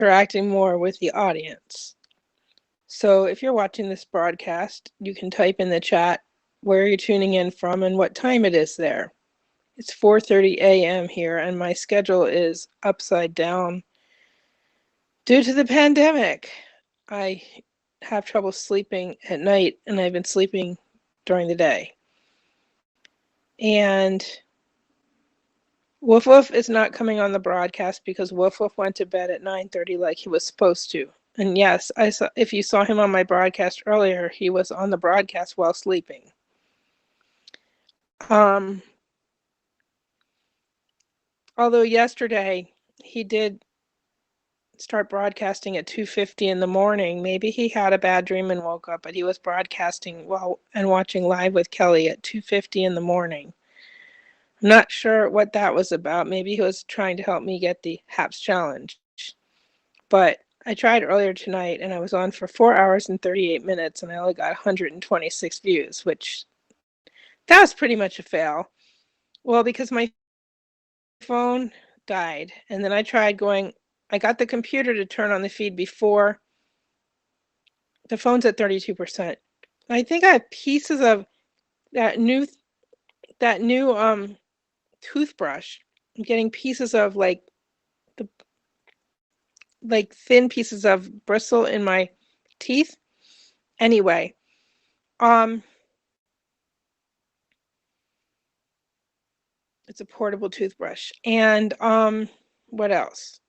interacting more with the audience. So if you're watching this broadcast, you can type in the chat where you're tuning in from and what time it is there. It's 4:30 a.m. here, and my schedule is upside down due to the pandemic. I have trouble sleeping at night, and I've been sleeping during the day. And Woof Woof is not coming on the broadcast because Woof Woof went to bed at 9:30 like he was supposed to. And yes, I saw, if you saw him on my broadcast earlier, he was on the broadcast while sleeping. Um, although yesterday he did start broadcasting at 2:50 in the morning. Maybe he had a bad dream and woke up, but he was broadcasting and watching live with Kelly at 2:50 in the morning. I'm not sure what that was about. Maybe he was trying to help me get the HAPS challenge. But I tried earlier tonight and I was on for 4 hours and 38 minutes and I only got 126 views, which that was pretty much a fail. Well, because my phone died and then I got the computer to turn on the feed before. The phone's at 32%. I think I have pieces of that new toothbrush. I'm getting pieces of the thin pieces of bristle in my teeth. Anyway, it's a portable toothbrush. And what else?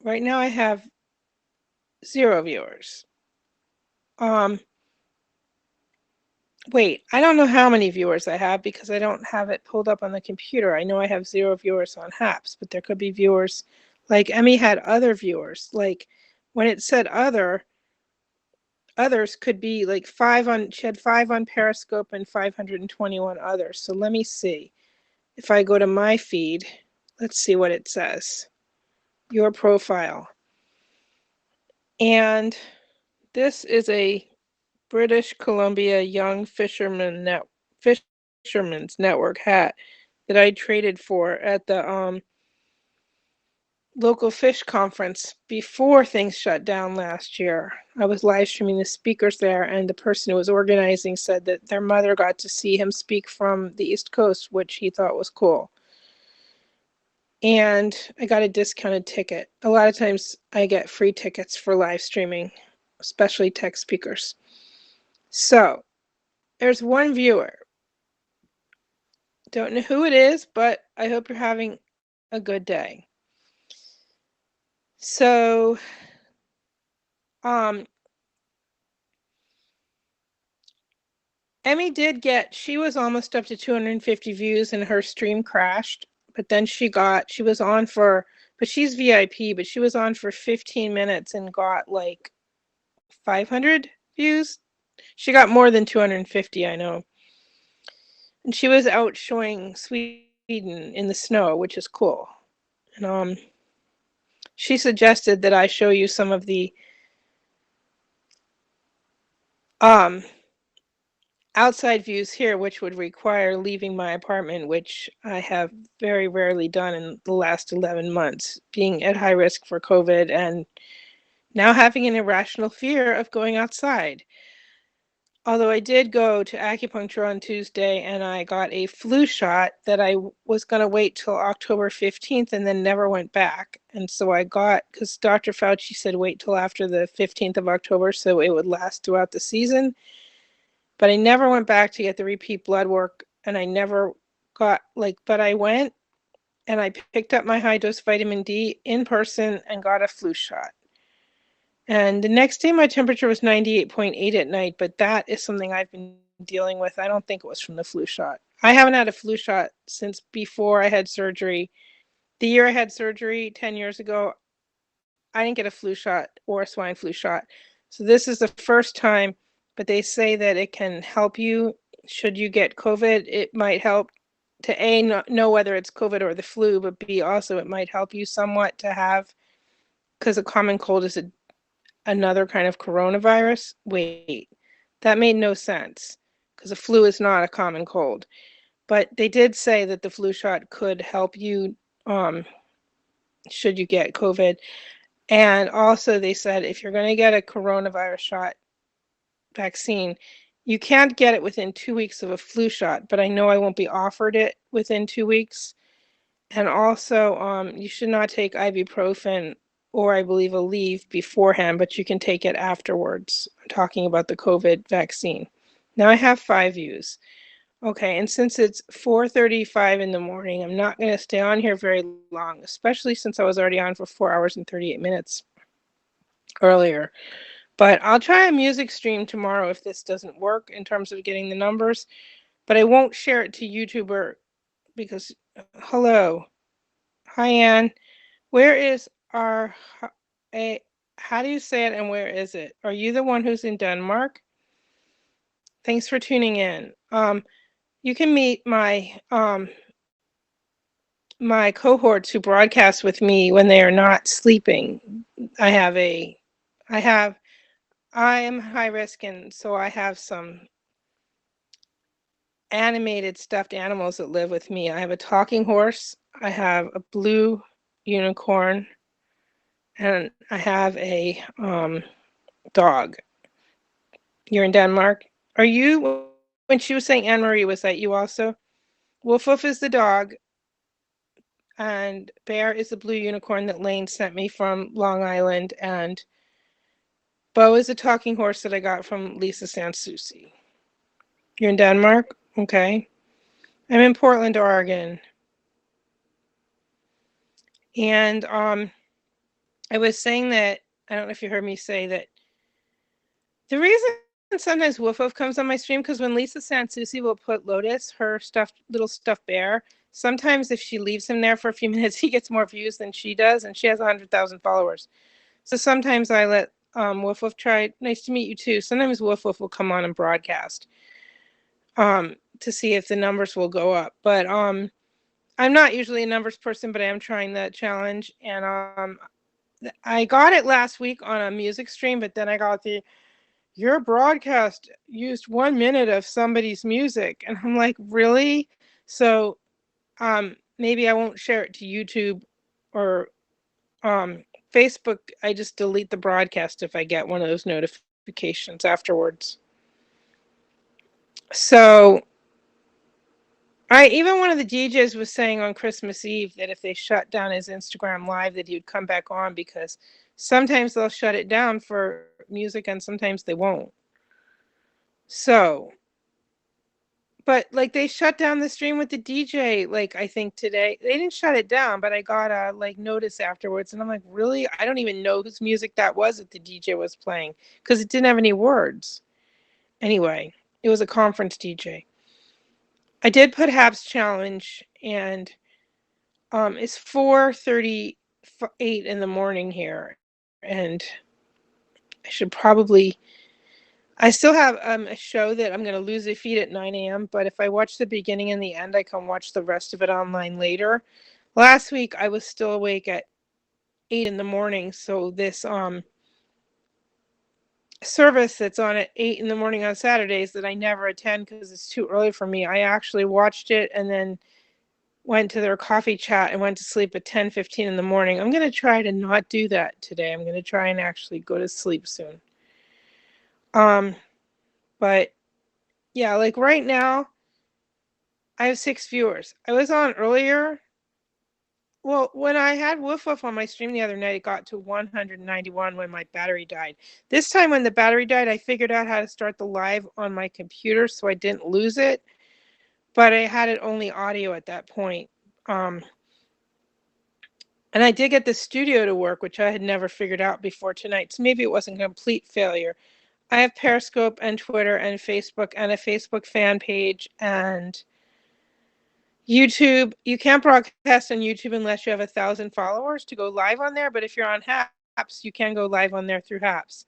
Right now I have 0 viewers. Wait, I don't know how many viewers I have because I don't have it pulled up on the computer. I know I have 0 viewers on HAPS, but there could be viewers, like Emmy had other viewers. Like when it said others could be like she had 5 on Periscope and 521 others. So let me see. If I go to my feed, let's see what it says. Your profile. And this is a British Columbia Young Fisherman's Network hat that I traded for at the local fish conference before things shut down last year. I was live streaming the speakers there, and the person who was organizing said that their mother got to see him speak from the East Coast, which he thought was cool. And I got a discounted ticket. A lot of times I get free tickets for live streaming, especially tech speakers. So there's one viewer. Don't know who it is, but I hope you're having a good day. So, Emmy she was almost up to 250 views and her stream crashed, but then she was on for, but she's VIP, but she was on for 15 minutes and got like 500 views. She got more than 250, I know. And she was out showing Sweden in the snow, which is cool. And she suggested that I show you some of the outside views here, which would require leaving my apartment, which I have very rarely done in the last 11 months, being at high risk for COVID and now having an irrational fear of going outside. Although I did go to acupuncture on Tuesday and I got a flu shot that I was going to wait till October 15th and then never went back. And so because Dr. Fauci said wait till after the 15th of October so it would last throughout the season. But I never went back to get the repeat blood work and I never but I went and I picked up my high dose vitamin D in person and got a flu shot. And the next day, my temperature was 98.8 at night, but that is something I've been dealing with. I don't think it was from the flu shot. I haven't had a flu shot since before I had surgery. The year I had surgery 10 years ago, I didn't get a flu shot or a swine flu shot. So this is the first time, but they say that it can help you should you get COVID. It might help to A, know whether it's COVID or the flu, but B, also it might help you somewhat to have, because a common cold is another kind of coronavirus. Wait, that made no sense because the flu is not a common cold. But they did say that the flu shot could help you should you get COVID. And also they said if you're going to get a coronavirus shot vaccine, you can't get it within 2 weeks of a flu shot, but I know I won't be offered it within 2 weeks. And also, you should not take ibuprofen or I believe Aleve beforehand, but you can take it afterwards. I'm talking about the COVID vaccine. Now I have 5 views. Okay, and since it's 4:35 in the morning, I'm not going to stay on here very long, especially since I was already on for 4 hours and 38 minutes earlier. But I'll try a music stream tomorrow if this doesn't work in terms of getting the numbers, but I won't share it to YouTube because hello. Hi Ann. Where is our a how do you say it and where is it? Are you the one who's in Denmark? Thanks for tuning in. You can meet my cohorts who broadcast with me when they are not sleeping. I have a I have I am high risk, and so I have some animated stuffed animals that live with me. I have a talking horse, I have a blue unicorn, and I have a dog. You're in Denmark. Are you, when she was saying Anne Marie, was that you also? Woof Woof is the dog, and Bear is the blue unicorn that Lane sent me from Long Island, and Bo is a talking horse that I got from Lisa Sansucci. You're in Denmark? Okay. I'm in Portland, Oregon. And I was saying that, I don't know if you heard me say that the reason sometimes Woof Woof comes on my stream, because when Lisa Sansucci will put Lotus, her little stuffed bear, sometimes if she leaves him there for a few minutes, he gets more views than she does, and she has 100,000 followers. So sometimes I let Woof Woof try. Nice to meet you too. Sometimes Woof Woof will come on and broadcast to see if the numbers will go up. But I'm not usually a numbers person, but I am trying the challenge. And I got it last week on a music stream, but then I got your broadcast used 1 minute of somebody's music. And I'm like, really? So maybe I won't share it to YouTube or Facebook. I just delete the broadcast if I get one of those notifications afterwards. So even one of the DJs was saying on Christmas Eve that if they shut down his Instagram live that he would come back on, because sometimes they'll shut it down for music and sometimes they won't. So, but like they shut down the stream with the DJ, like I think today. They didn't shut it down, but I got a like notice afterwards and I'm like, really? I don't even know whose music that was that the DJ was playing because it didn't have any words. Anyway, it was a conference DJ. I did put Habs challenge, and it's 4:38 in the morning here, and I should probably. I still have a show that I'm going to lose a feed at 9 a.m. But if I watch the beginning and the end, I can watch the rest of it online later. Last week I was still awake at 8 in the morning, so this service that's on at 8 in the morning on Saturdays that I never attend because it's too early for me. I actually watched it and then went to their coffee chat and went to sleep at 10:15 in the morning. I'm going to try to not do that today. I'm going to try and actually go to sleep soon. But yeah, like right now I have 6 viewers. I was on earlier. Well, when I had Woof Woof on my stream the other night, it got to 191 when my battery died. This time when the battery died, I figured out how to start the live on my computer so I didn't lose it. But I had it only audio at that point. And I did get the studio to work, which I had never figured out before tonight. So maybe it wasn't a complete failure. I have Periscope and Twitter and Facebook and a Facebook fan page and YouTube. You can't broadcast on YouTube unless you have 1,000 followers to go live on there. But if you're on Haps, you can go live on there through Haps.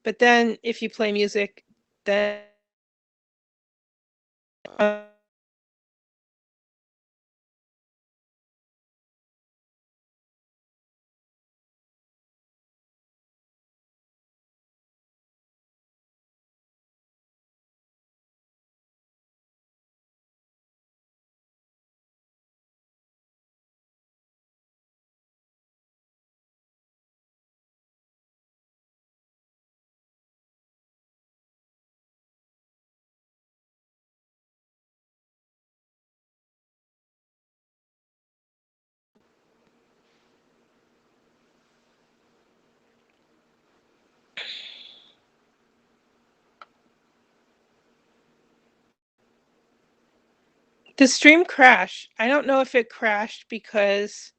But then if you play music, then The stream crashed. I don't know if it crashed because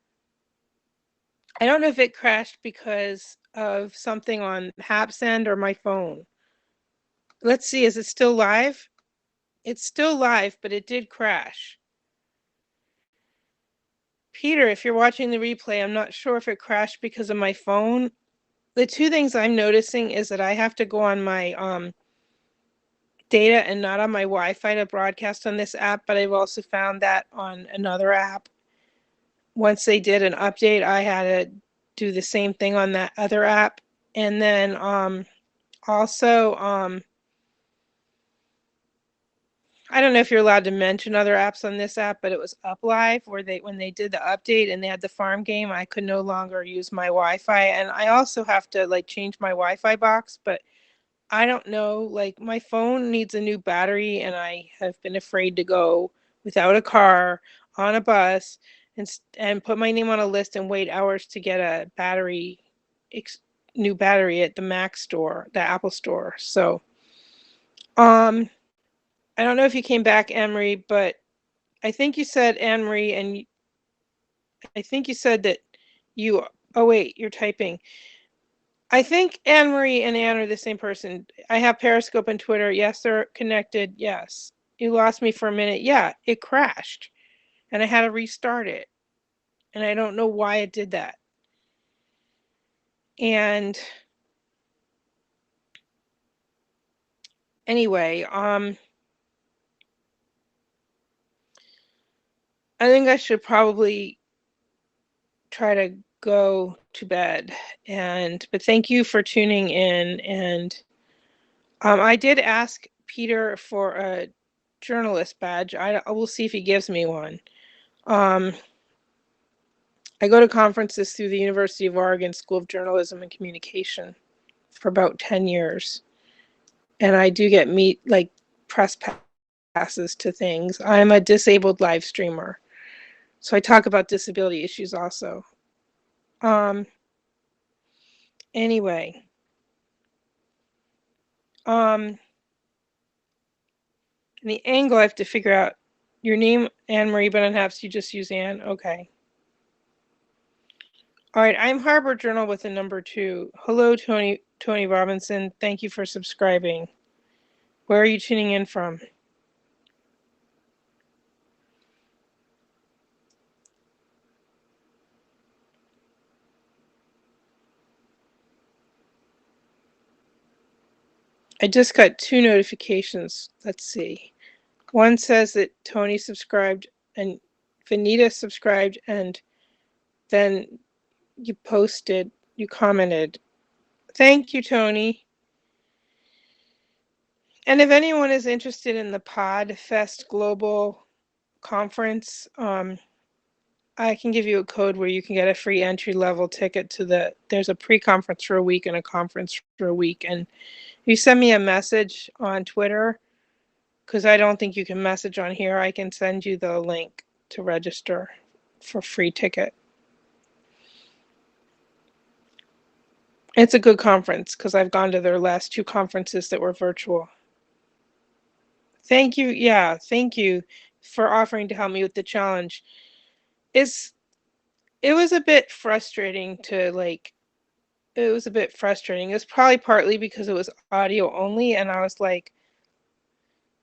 of something on Hapsend or my phone. Let's see, is it still live? It's still live, but it did crash. Peter, if you're watching the replay, I'm not sure if it crashed because of my phone. The two things I'm noticing is that I have to go on my data and not on my Wi-Fi to broadcast on this app, but I've also found that on another app. Once they did an update, I had to do the same thing on that other app. And then also, I don't know if you're allowed to mention other apps on this app, but it was UpLive where when they did the update and they had the farm game, I could no longer use my Wi-Fi. And I also have to like change my Wi-Fi box, but I don't know, like my phone needs a new battery and I have been afraid to go without a car on a bus and put my name on a list and wait hours to get a new battery at the Mac store, the Apple store. So, I don't know if you came back, Anne-Marie, but I think you said Anne-Marie, and I think you said that oh wait, you're typing. I think Anne-Marie and Anne are the same person. I have Periscope and Twitter. Yes, they're connected. Yes. You lost me for a minute. Yeah, it crashed and I had to restart it. And I don't know why it did that. And anyway, I think I should probably try to go to bed. But thank you for tuning in. And I did ask Peter for a journalist badge. I will see if he gives me one. I go to conferences through the University of Oregon School of Journalism and Communication for about 10 years. And I do get like press passes to things. I'm a disabled live streamer. So I talk about disability issues also. Anyway. The angle I have to figure out your name, Anne-Marie, but perhaps you just use Anne. Okay. All right, I'm Harbor Journal with a number 2. Hello, Tony Robinson. Thank you for subscribing. Where are you tuning in from? I just got 2 notifications. Let's see. One says that Tony subscribed and Vanita subscribed, and then you commented. Thank you, Tony. And if anyone is interested in the PodFest Global Conference, I can give you a code where you can get a free entry-level ticket to there's a pre-conference for a week and a conference for a week. And if you send me a message on Twitter, because I don't think you can message on here, I can send you the link to register for free ticket. It's a good conference because I've gone to their last 2 conferences that were virtual. Thank you. Yeah, thank you for offering to help me with the challenge. It was a bit frustrating to it was a bit frustrating. It was probably partly because it was audio only, and I was like,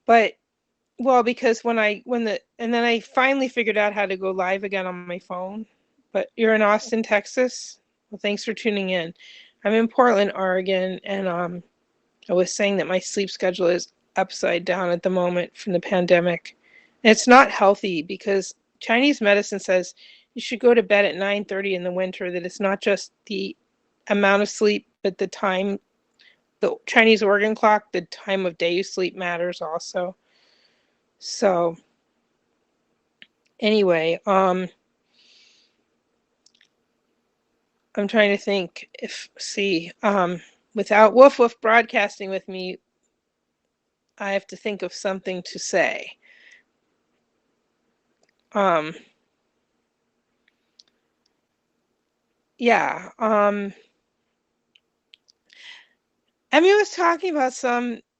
because and then I finally figured out how to go live again on my phone. But you're in Austin, Texas? Well, thanks for tuning in. I'm in Portland, Oregon, and I was saying that my sleep schedule is upside down at the moment from the pandemic. And it's not healthy because Chinese medicine says you should go to bed at 9:30 in the winter, that it's not just the amount of sleep, but the time, the Chinese organ clock, the time of day you sleep matters also. So anyway, I'm trying to think without Woof Woof broadcasting with me, I have to think of something to say. Yeah. Emmy was talking about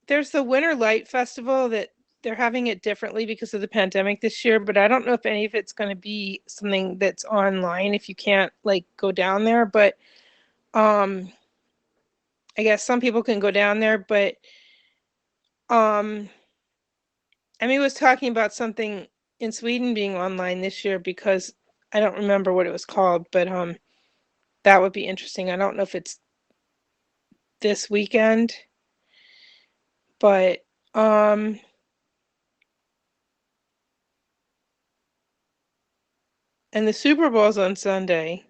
there's the Winter Light Festival that they're having it differently because of the pandemic this year, but I don't know if any of it's going to be something that's online if you can't like go down there. But I guess some people can go down there, but um, Emmy was talking about something in Sweden being online this year because I don't remember what it was called, but that would be interesting. I don't know if it's this weekend, but um, and the Super Bowl's on Sunday.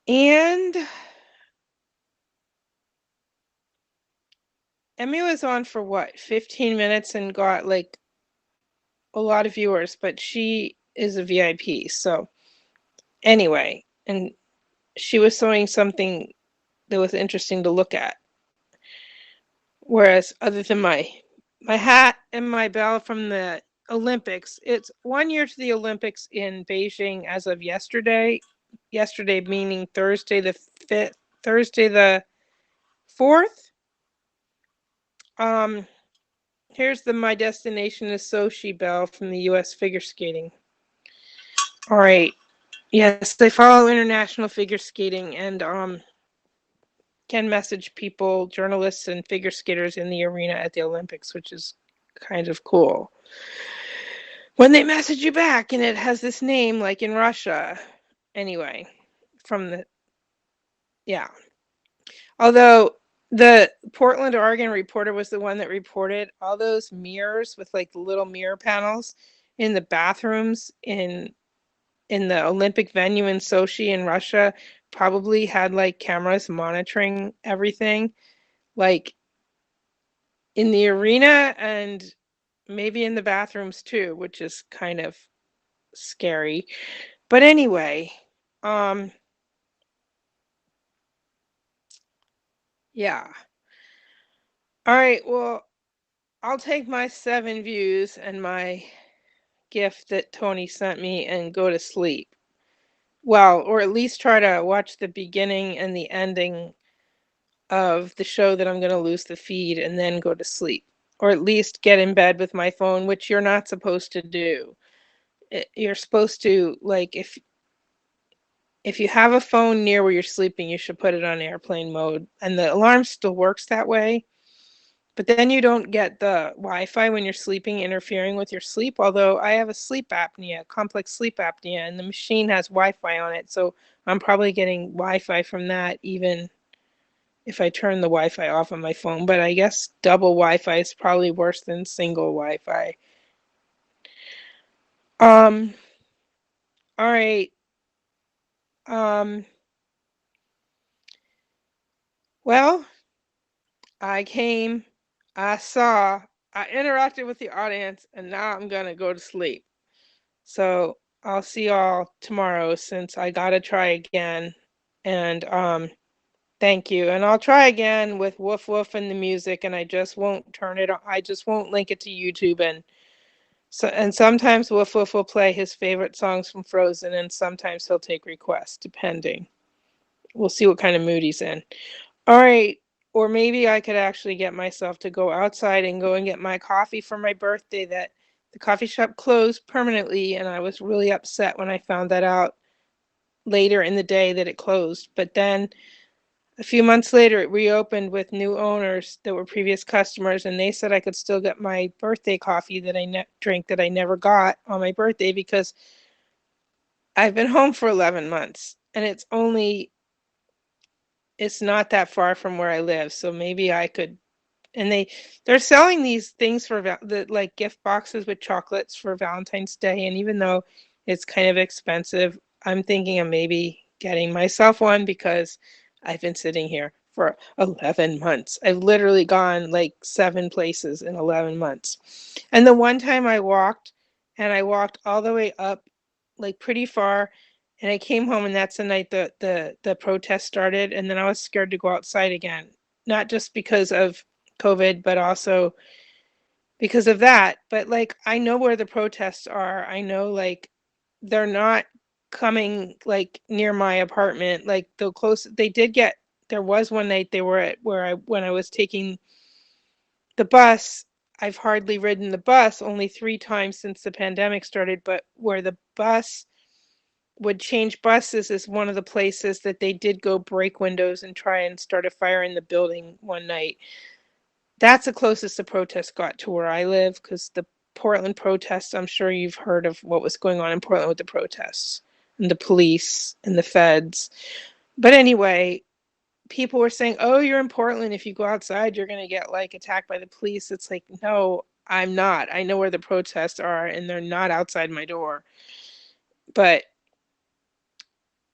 And Emmy was on for what, 15 minutes and got like a lot of viewers, but she is a VIP. So anyway, and she was showing something that was interesting to look at. Whereas other than my hat and my bell from the Olympics, it's 1 year to the Olympics in Beijing as of yesterday. Yesterday meaning Thursday the 5th, Thursday the 4th. Um, Here's the My Destination is Sochi bell from the US figure skating. All right. Yes, they follow international figure skating and can message people, journalists and figure skaters in the arena at the Olympics, which is kind of cool. When they message you back and it has this name like in Russia. Anyway, from the yeah. Although the Portland, Oregon reporter was the one that reported all those mirrors with like the little mirror panels in the bathrooms in the Olympic venue in Sochi in Russia probably had like cameras monitoring everything, like in the arena and maybe in the bathrooms too, which is kind of scary. But anyway, um, yeah. All right, well, I'll take my 7 views and my gift that Tony sent me and go to sleep. Well, or at least try to watch the beginning and the ending of the show that I'm going to lose the feed and then go to sleep. Or at least get in bed with my phone, which you're not supposed to do. You're supposed to, like, if you have a phone near where you're sleeping, you should put it on airplane mode. And the alarm still works that way. But then you don't get the Wi-Fi when you're sleeping interfering with your sleep. Although I have a sleep apnea, complex sleep apnea, and the machine has Wi-Fi on it. So I'm probably getting Wi-Fi from that even if I turn the Wi-Fi off on my phone. But I guess double Wi-Fi is probably worse than single Wi-Fi. Um, all right. Um, well, I came, I saw, I interacted with the audience, and now I'm gonna go to sleep. So I'll see y'all tomorrow since I gotta try again. And thank you. And I'll try again with Woof Woof and the music, and I just won't turn it on. I just won't link it to YouTube. And sometimes Woof Woof will play his favorite songs from Frozen, and sometimes he'll take requests, depending. We'll see what kind of mood he's in. All right. Or maybe I could actually get myself to go outside and go and get my coffee for my birthday. That the coffee shop closed permanently, and I was really upset when I found that out later in the day that it closed. But then a few months later, it reopened with new owners that were previous customers, and they said I could still get my birthday coffee that I drink that I never got on my birthday because I've been home for 11 months, and it's not that far from where I live, so maybe I could. And they're selling these things for the like gift boxes with chocolates for Valentine's Day, and even though it's kind of expensive, I'm thinking of maybe getting myself one because I've been sitting here for 11 months. I've literally gone like 7 places in 11 months. And the one time I walked, and I walked all the way up like pretty far, and I came home, and that's the night the protest started, and then I was scared to go outside again, not just because of COVID, but also because of that. But like, I know where the protests are. I know like they're not coming like near my apartment. Like the close they did get, there was one night they were at where I when I was taking The bus, I've hardly ridden the bus, only 3 times since the pandemic started, but where the bus would change buses is one of the places that they did go break windows and try and start a fire in the building one night. That's the closest the protest got to where I live, because the Portland protests, I'm sure you've heard of what was going on in Portland with the protests and the police and the feds. But anyway, people were saying, oh, you're in Portland. If you go outside, you're going to get like attacked by the police. It's like, no, I'm not. I know where the protests are and they're not outside my door. But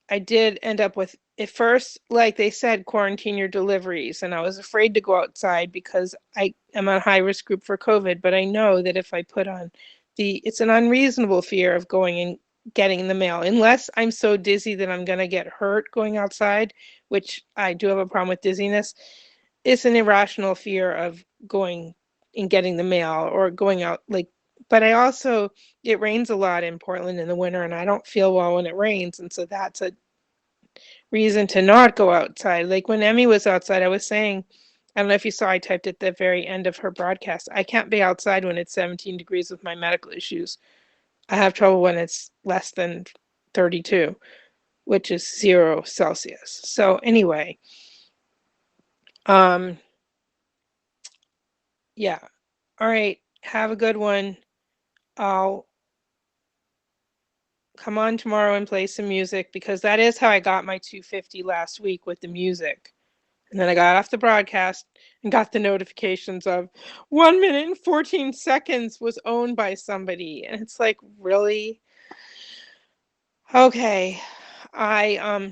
I did end up with, at first, like they said, quarantine your deliveries. And I was afraid to go outside because I am a high risk group for COVID. But I know that if I put on it's an unreasonable fear of going and getting the mail, unless I'm so dizzy that I'm going to get hurt going outside, which I do have a problem with dizziness. It's an irrational fear of going and getting the mail or going out. But I also, it rains a lot in Portland in the winter and I don't feel well when it rains. And so that's a reason to not go outside. Like when Emmy was outside, I was saying, I don't know if you saw, I typed at the very end of her broadcast, I can't be outside when it's 17 degrees with my medical issues. I have trouble when it's less than 32, which is 0 Celsius. So anyway, um, yeah. All right. Have a good one. I'll come on tomorrow and play some music, because that is how I got my 250 last week, with the music. And then I got off the broadcast and got the notifications of 1 minute and 14 seconds was owned by somebody. And it's like, really? Okay. I